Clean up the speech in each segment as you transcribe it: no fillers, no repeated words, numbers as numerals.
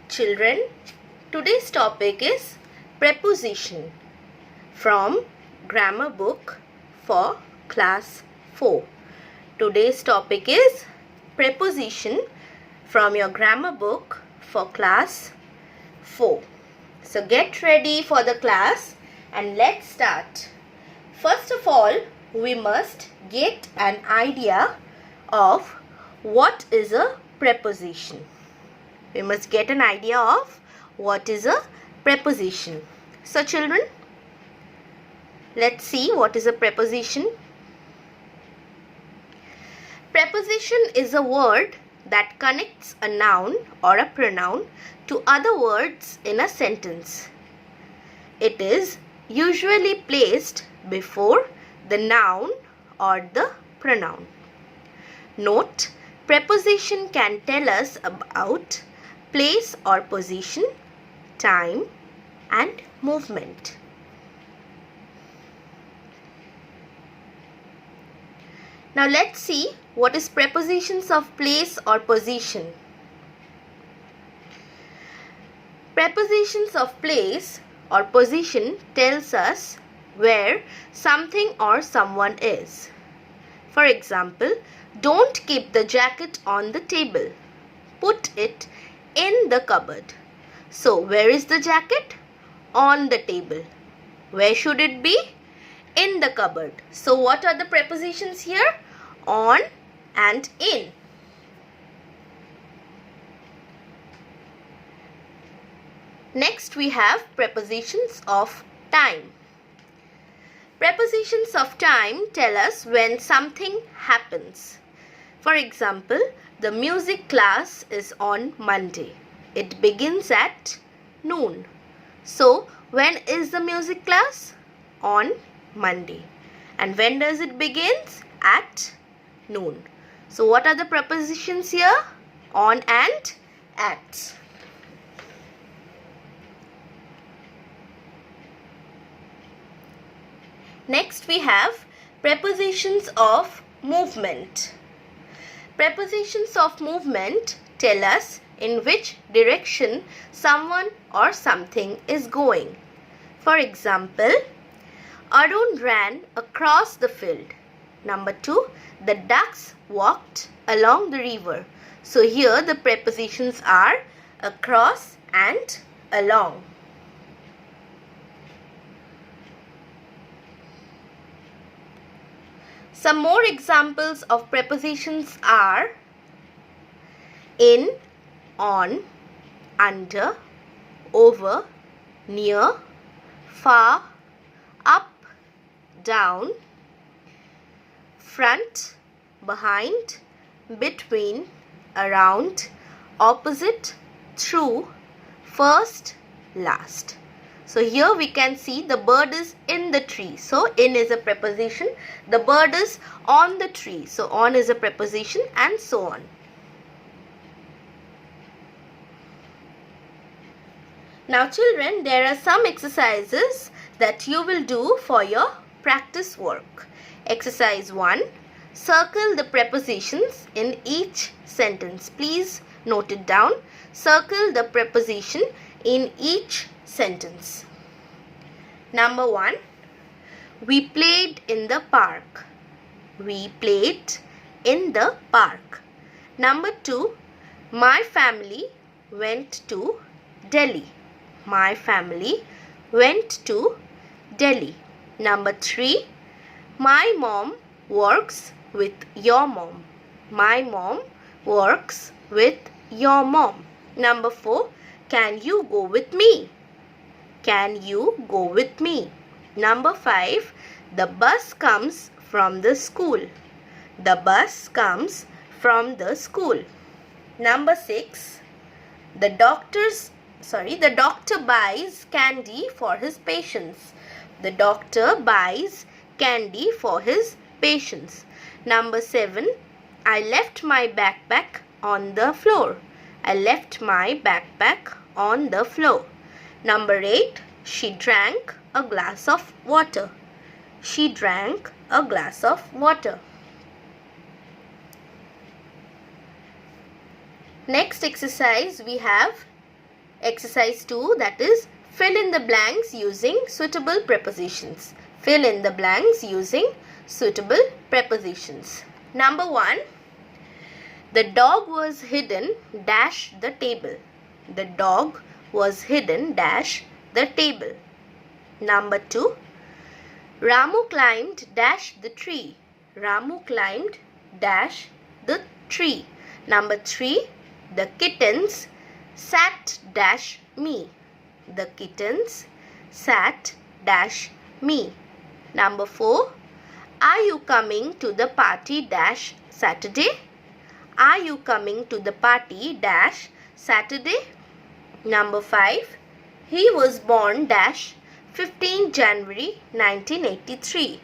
Children, today's topic is preposition from grammar book for class 4. Today's topic is preposition from your grammar book for class 4. So get ready for the class and let's start. First of all, we must get an idea of what is a preposition. We must get an idea of what is a preposition. So children, let's see what is a preposition. Preposition is a word that connects a noun or a pronoun to other words in a sentence. It is usually placed before the noun or the pronoun. Note, preposition can tell us about place or position, time and movement. Now let's see what is prepositions of place or position. Prepositions of place or position tells us where something or someone is. For example, don't keep the jacket on the table. Put it in the cupboard. So, where is the jacket? On the table. Where should it be? In the cupboard. So, what are the prepositions here? On and in. Next, we have prepositions of time. Prepositions of time tell us when something happens. For example, the music class is on Monday. It begins at noon. So, when is the music class? On Monday. And when does it begin? At noon. So, what are the prepositions here? On and at. Next, we have prepositions of movement. Prepositions of movement tell us in which direction someone or something is going. For example, Arun ran across the field. Number 2, the ducks walked along the river. So here the prepositions are across and along. Some more examples of prepositions are in, on, under, over, near, far, up, down, front, behind, between, around, opposite, through, first, last. So here we can see the bird is in the tree. So in is a preposition. The bird is on the tree. So on is a preposition and so on. Now children, there are some exercises that you will do for your practice work. Exercise 1. Circle the prepositions in each sentence. Please note it down. Circle the preposition in each sentence. Number 1. We played in the park. We played in the park. Number 2. My family went to Delhi. My family went to Delhi. Number 3. My mom works with your mom. My mom works with your mom. Number 4. Can you go with me? Can you go with me? Number 5. The bus comes from the school. The bus comes from the school. Number 6. The doctor buys candy for his patients. The doctor buys candy for his patients. Number 7. I left my backpack on the floor. I left my backpack on the floor. Number 8. She drank a glass of water. She drank a glass of water. Next exercise we have Exercise 2, that is fill in the blanks using suitable prepositions. Fill in the blanks using suitable prepositions. Number 1. The dog was hidden dash the table. The dog was hidden dash the table. Number 2. Ramu climbed dash the tree. Ramu climbed dash the tree. Number 3. The kittens sat dash me. The kittens sat dash me. Number 4. Are you coming to the party dash Saturday? Are you coming to the party dash Saturday? Number 5. He was born dash 15 January 1983.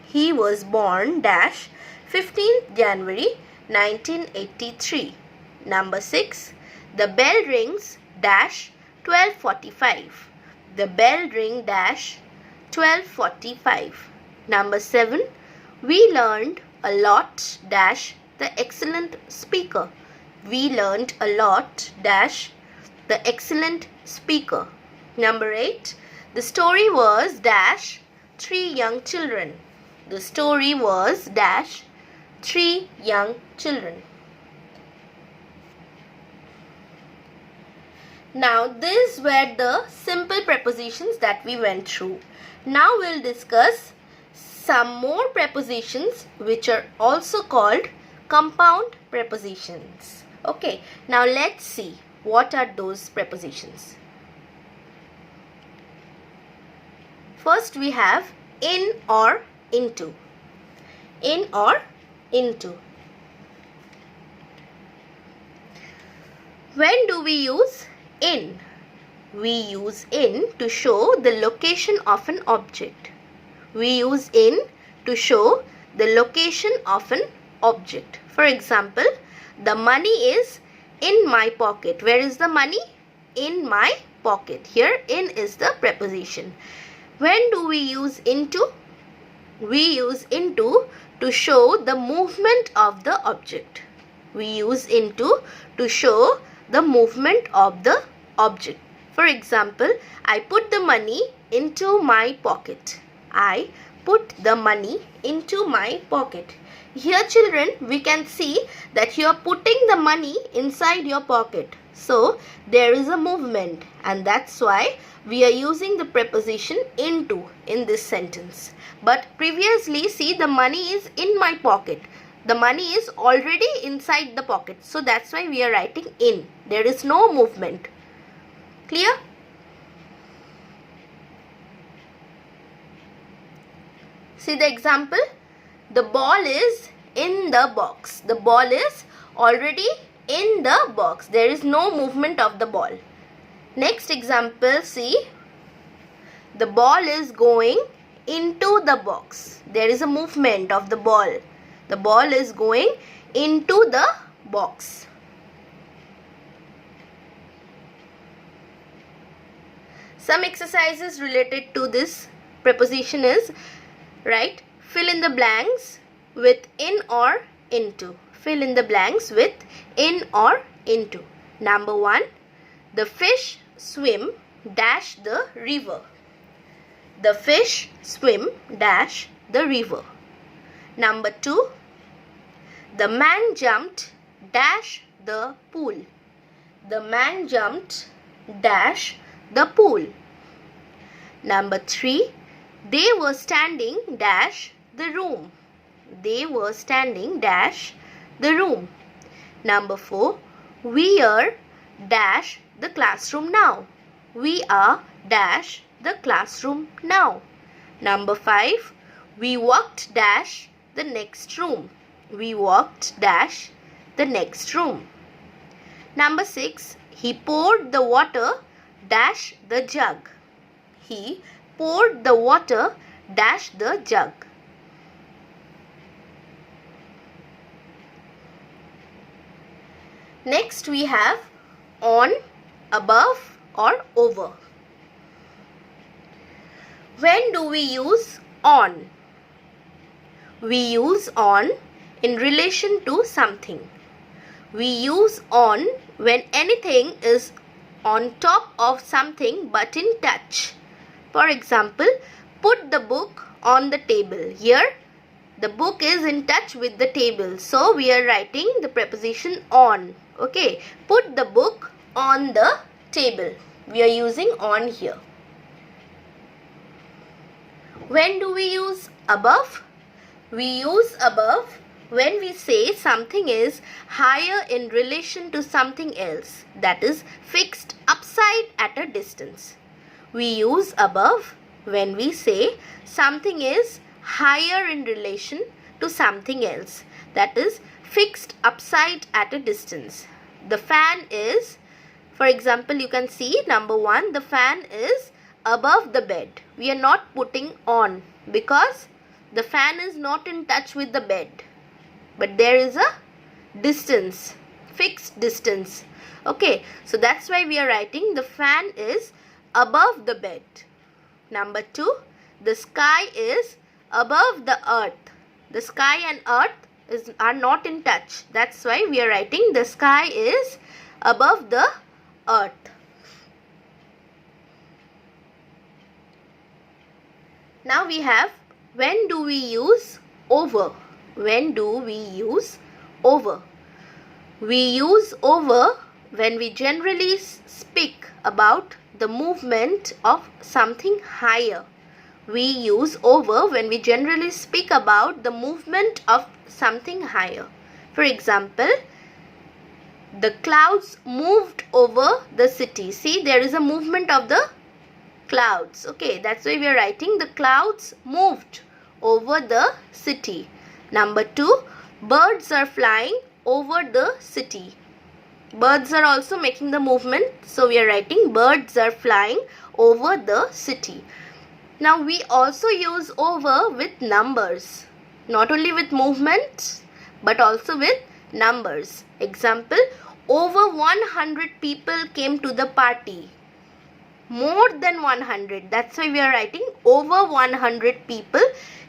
He was born dash 15 January 1983. Number 6. The bell rings dash 12:45. The bell ring dash 12:45. Number 7. We learned a lot dash the excellent speaker. We learned a lot dash the excellent speaker. Number 8. The story was dash 3 young children. The story was dash 3 young children. Now these were the simple prepositions that we went through. Now we'll discuss some more prepositions which are also called compound prepositions. Okay, now let's see what are those prepositions. First we have in or into. In or into. When do we use in? We use in to show the location of an object. We use in to show the location of an object. For example, the money is in my pocket. Where is the money? In my pocket. Here in is the preposition. When do we use into? We use into to show the movement of the object. We use into to show the movement of the object. For example, I put the money into my pocket. I put the money into my pocket. Here children, we can see that you are putting the money inside your pocket. So there is a movement, and that's why we are using the preposition into in this sentence. But previously, see, the money is in my pocket. The money is already inside the pocket. So that's why we are writing in. There is no movement. Clear? See the example. The ball is in the box. The ball is already in the box. There is no movement of the ball. Next example, see. The ball is going into the box. There is a movement of the ball. The ball is going into the box. Some exercises related to this preposition is, right, fill in the blanks with in or into. Fill in the blanks with in or into. Number 1. The fish swim dash the river. The fish swim dash the river. Number 2. The man jumped dash the pool. The man jumped dash the pool. Number 3. They were standing dash the room. They were standing dash the room. Number 4. We are dash the classroom now. We are dash the classroom now. Number 5. We walked dash the next room. We walked dash the next room. Number 6. He poured the water dash the jug. He poured the water dash the jug. Next we have on, above or over. When do we use on? We use on in relation to something. We use on when anything is on top of something but in touch. For example, put the book on the table. Here, the book is in touch with the table. So, we are writing the preposition on. Okay, put the book on the table. We are using on here. When do we use above? We use above when we say something is higher in relation to something else, that is fixed upside at a distance. We use above when we say something is higher in relation to something else, that is fixed upside at a distance. The fan is, for example, you can see number 1, the fan is above the bed. We are not putting on because the fan is not in touch with the bed. But there is a distance, fixed distance. Okay, so that's why we are writing the fan is above the bed. Number 2, the sky is above the earth. The sky and earth are not in touch. That's why we are writing the sky is above the earth. Now we have, when do we use over? When do we use over? We use over when we generally speak about the movement of something higher. We use over when we generally speak about the movement of something higher. For example, the clouds moved over the city. See, there is a movement of the clouds. Okay, that's why we are writing the clouds moved over the city. Number 2, birds are flying over the city. Birds are also making the movement. So we are writing birds are flying over the city. Now we also use over with numbers. Not only with movements but also with numbers. Example, over 100 people came to the party. More than 100. That's why we are writing over 100 people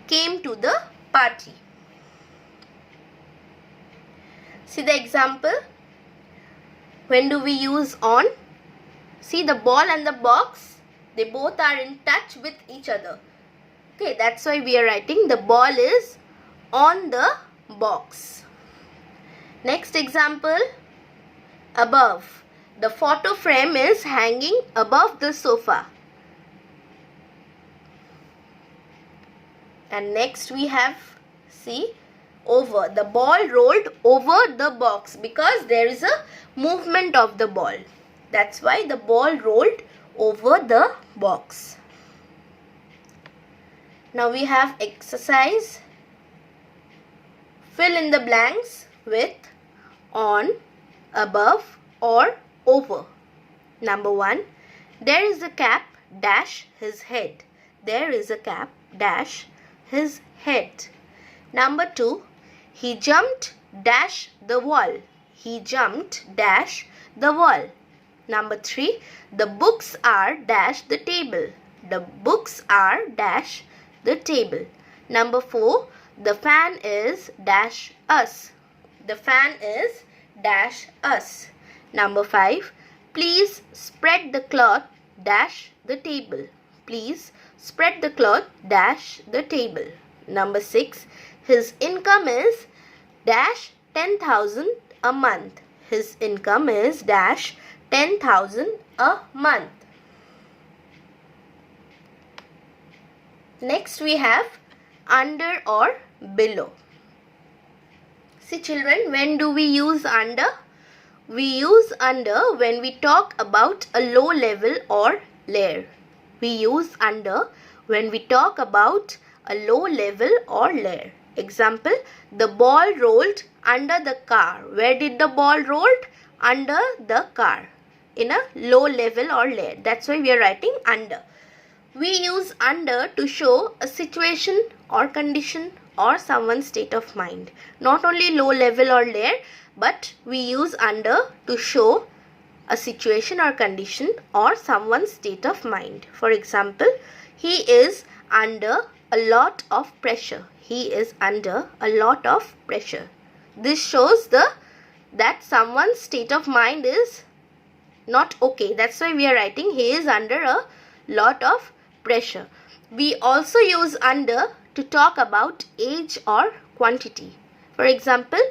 came to the party. See the example. When do we use on? See, the ball and the box, they both are in touch with each other. Okay, that's why we are writing the ball is on the box. Next example, above. The photo frame is hanging above the sofa. And next we have, see, over. The ball rolled over the box because there is a movement of the ball. That's why the ball rolled over the box. Now we have exercise. Fill in the blanks with on, above or over. Number 1. There is a cap dash his head. There is a cap dash his head. Number 2. He jumped dash the wall. He jumped dash the wall. Number 3. The books are dash the table. The books are dash the table. Number 4. The fan is dash us. The fan is dash us. Number 5. Please spread the cloth dash the table. Please spread the cloth dash the table. Number 6. His income is dash 10,000 a month. His income is dash 10,000 a month. Next we have under or below. See children, when do we use under? We use under when we talk about a low level or layer. We use under when we talk about a low level or layer. Example, the ball rolled under the car. Where did the ball rolled? Under the car. In a low level or layer. That's why we are writing under. We use under to show a situation or condition or someone's state of mind. Not only low level or layer, but we use under to show a situation or condition or someone's state of mind. For example, he is under a lot of pressure. He is under a lot of pressure. This shows that someone's state of mind is not okay. That's why we are writing he is under a lot of pressure. We also use under to talk about age or quantity. For example,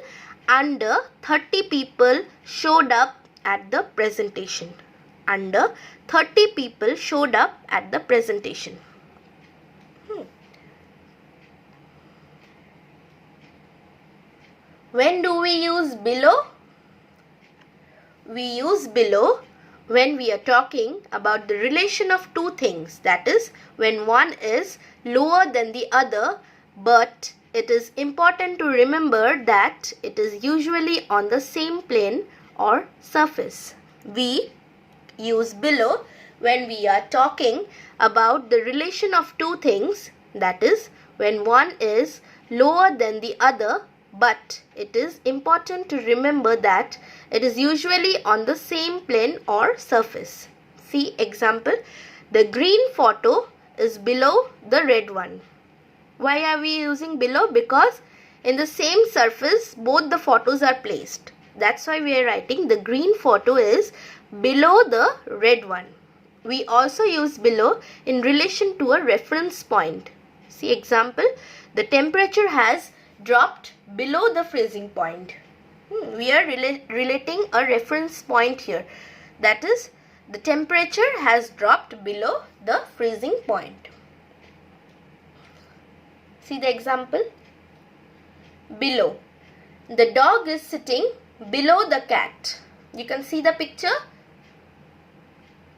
under 30 people showed up at the presentation. Under 30 people showed up at the presentation. When do we use below? We use below when we are talking about the relation of two things. That is, when one is lower than the other, but it is important to remember that it is usually on the same plane or surface. We use below when we are talking about the relation of two things. That is, when one is lower than the other, but it is important to remember that it is usually on the same plane or surface. See example, the green photo is below the red one. Why are we using below? Because in the same surface both the photos are placed. That's why we are writing the green photo is below the red one. We also use below in relation to a reference point. See example, the temperature has dropped below the freezing point. We are relating a reference point here. That is, the temperature has dropped below the freezing point. See the example. Below. The dog is sitting below the cat. You can see the picture.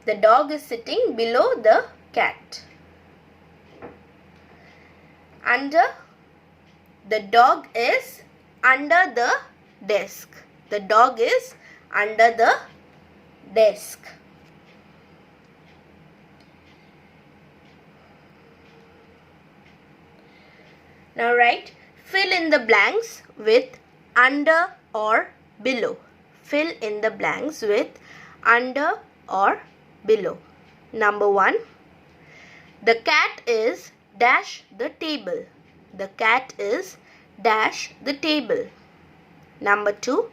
The dog is sitting below the cat. Under. The dog is under the desk. The dog is under the desk. Now write, fill in the blanks with under or below. Fill in the blanks with under or below. Number 1. The cat is dash the table. The cat is dash the table. Number 2.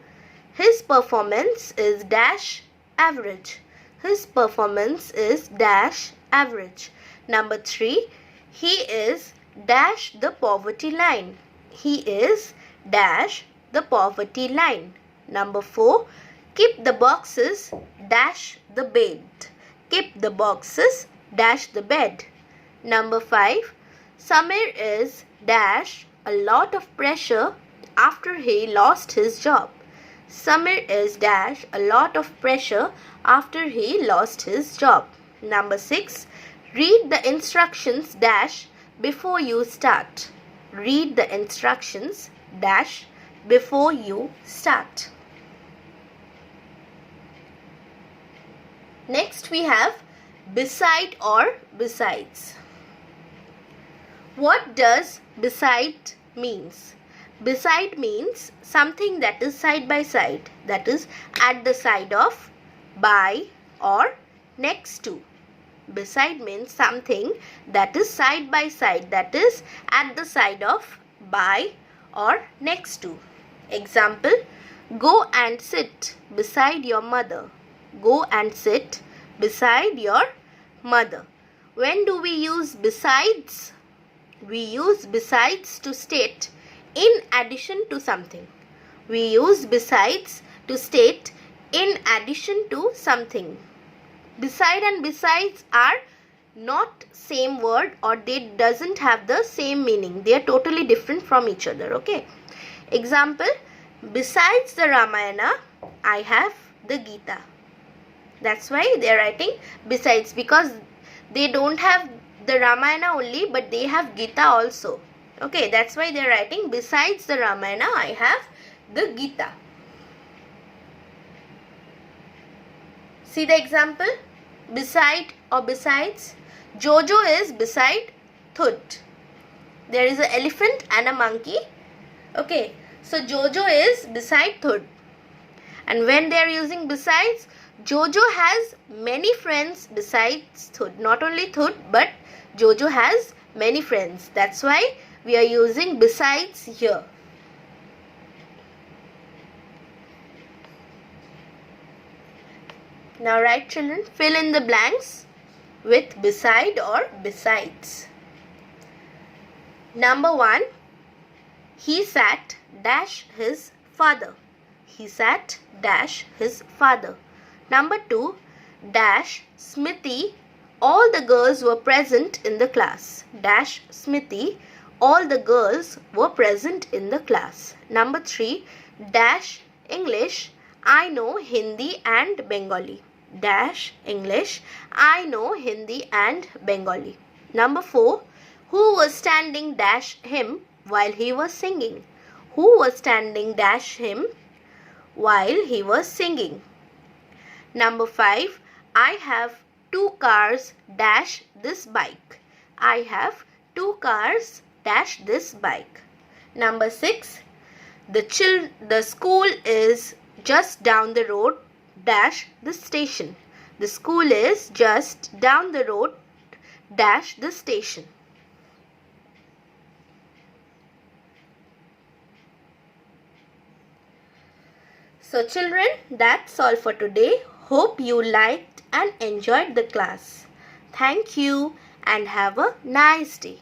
His performance is dash average. His performance is dash average. Number 3. He is dash the poverty line. He is dash the poverty line. Number 4. Keep the boxes dash the bed. Keep the boxes dash the bed. Number 5. Samir is dash a lot of pressure after he lost his job. Samir is dash a lot of pressure after he lost his job. Number 6. Read the instructions dash before you start. Read the instructions dash before you start. Next we have beside or besides. What does beside means? Beside means something that is side by side, that is at the side of, by or next to. Beside means something that is side by side, that is at the side of, by or next to. Example, go and sit beside your mother. Go and sit beside your mother. When do we use besides? We use besides to state in addition to something. We use besides to state in addition to something. Beside and besides are not same word, or they doesn't have the same meaning. They are totally different from each other. Okay. Example, besides the Ramayana, I have the Gita. That's why they are writing besides, because they don't have the Ramayana only, but they have Gita also. Okay, that's why they are writing besides the Ramayana, I have the Gita. See the example, beside or besides. Jojo is beside Thud. There is an elephant and a monkey. Okay, so Jojo is beside Thud. And when they are using besides, Jojo has many friends besides Thud. Not only Thud, but Jojo has many friends. That's why we are using besides here. Now write, children, fill in the blanks with beside or besides. Number 1. He sat dash his father. He sat dash his father. Number 2. Dash Smithy. All the girls were present in the class. Dash Smithy. All the girls were present in the class. Number 3. Dash English. I know Hindi and Bengali. Dash English. I know Hindi and Bengali. Number 4. Who was standing dash him while he was singing? Who was standing dash him while he was singing? Number 5. I have 2 cars dash this bike. I have 2 cars dash this bike. Number 6. The school is just down the road dash the station. The school is just down the road dash the station. So children, that's all for today. Hope you liked and enjoyed the class. Thank you and have a nice day.